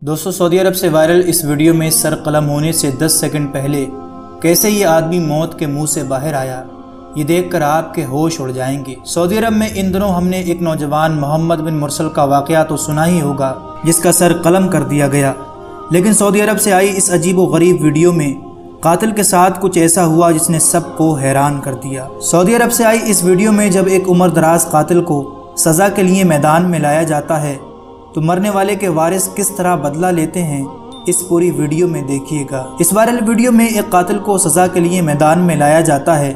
दोस्तों, सऊदी अरब से वायरल इस वीडियो में सर कलम होने से 10 सेकंड पहले कैसे ये आदमी मौत के मुंह से बाहर आया, ये देखकर आपके होश उड़ जाएंगे। सऊदी अरब में इन दिनों हमने एक नौजवान मोहम्मद बिन मुरसल का वाक़या तो सुना ही होगा, जिसका सर कलम कर दिया गया। लेकिन सऊदी अरब से आई इस अजीब व गरीब वीडियो में कातिल के साथ कुछ ऐसा हुआ जिसने सबको हैरान कर दिया। सऊदी अरब से आई इस वीडियो में जब एक उम्र दराज कातिल को सज़ा के लिए मैदान में लाया जाता है तो मरने वाले के वारिस किस तरह बदला लेते हैं, इस पूरी वीडियो में देखिएगा। इस वायरल वीडियो में एक कातिल को सज़ा के लिए मैदान में लाया जाता है,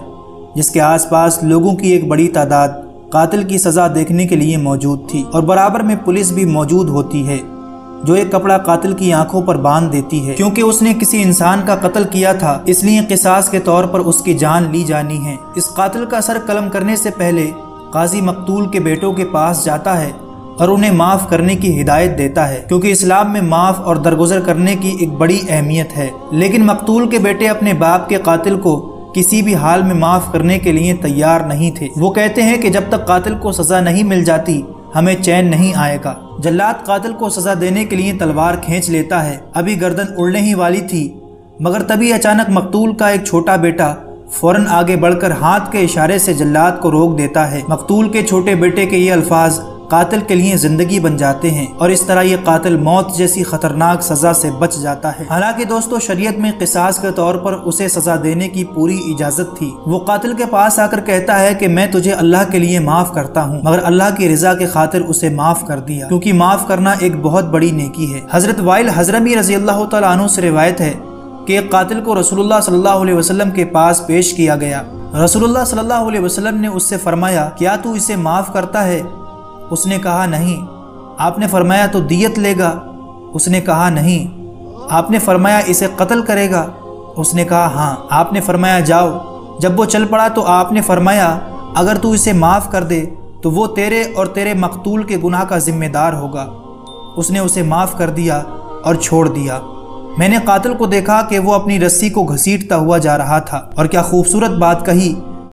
जिसके आसपास लोगों की एक बड़ी तादाद कातिल की सज़ा देखने के लिए मौजूद थी और बराबर में पुलिस भी मौजूद होती है, जो एक कपड़ा कातिल की आंखों पर बांध देती है। क्योंकि उसने किसी इंसान का कत्ल किया था, इसलिए क़िसास के तौर पर उसकी जान ली जानी है। इस कातिल का सर कलम करने से पहले काजी मकतूल के बेटों के पास जाता है और उन्हें माफ़ करने की हिदायत देता है, क्योंकि इस्लाम में माफ़ और दरगुजर करने की एक बड़ी अहमियत है। लेकिन मकतूल के बेटे अपने बाप के कातिल को किसी भी हाल में माफ़ करने के लिए तैयार नहीं थे। वो कहते हैं कि जब तक कातिल को सज़ा नहीं मिल जाती हमें चैन नहीं आएगा। जल्लाद कातिल को सज़ा देने के लिए तलवार खींच लेता है। अभी गर्दन उड़ने ही वाली थी, मगर तभी अचानक मकतूल का एक छोटा बेटा फौरन आगे बढ़कर हाथ के इशारे से जल्लाद को रोक देता है। मकतूल के छोटे बेटे के ये अल्फाज कातिल के लिए जिंदगी बन जाते हैं और इस तरह ये कातिल मौत जैसी खतरनाक सजा से बच जाता है। हालांकि दोस्तों, शरीयत में क़िसास के तौर पर उसे सजा देने की पूरी इजाजत थी। वो कातिल के पास आकर कहता है कि मैं तुझे अल्लाह के लिए माफ करता हूँ, मगर अल्लाह की रजा के खातिर उसे माफ कर दिया, क्योंकि माफ करना एक बहुत बड़ी नेकी है। हजरत वाइल हज़रमी रज़ी अल्लाह तआला अन्हु से रिवायत है कि एक कातिल को रसूलुल्लाह सल्लल्लाहु अलैहि वसल्लम के पास पेश किया गया। रसूलुल्लाह सल्लल्लाहु अलैहि वसल्लम ने उससे फरमाया, क्या तू इसे माफ करता है? उसने कहा नहीं। आपने फरमाया तो दियत लेगा? उसने कहा नहीं। आपने फरमाया इसे कत्ल करेगा? उसने कहा हाँ। आपने फरमाया जाओ। जब वो चल पड़ा तो आपने फरमाया, अगर तू इसे माफ़ कर दे तो वो तेरे और तेरे मकतूल के गुनाह का जिम्मेदार होगा। उसने उसे माफ़ कर दिया और छोड़ दिया। मैंने कातिल को देखा कि वो अपनी रस्सी को घसीटता हुआ जा रहा था, और क्या खूबसूरत बात कही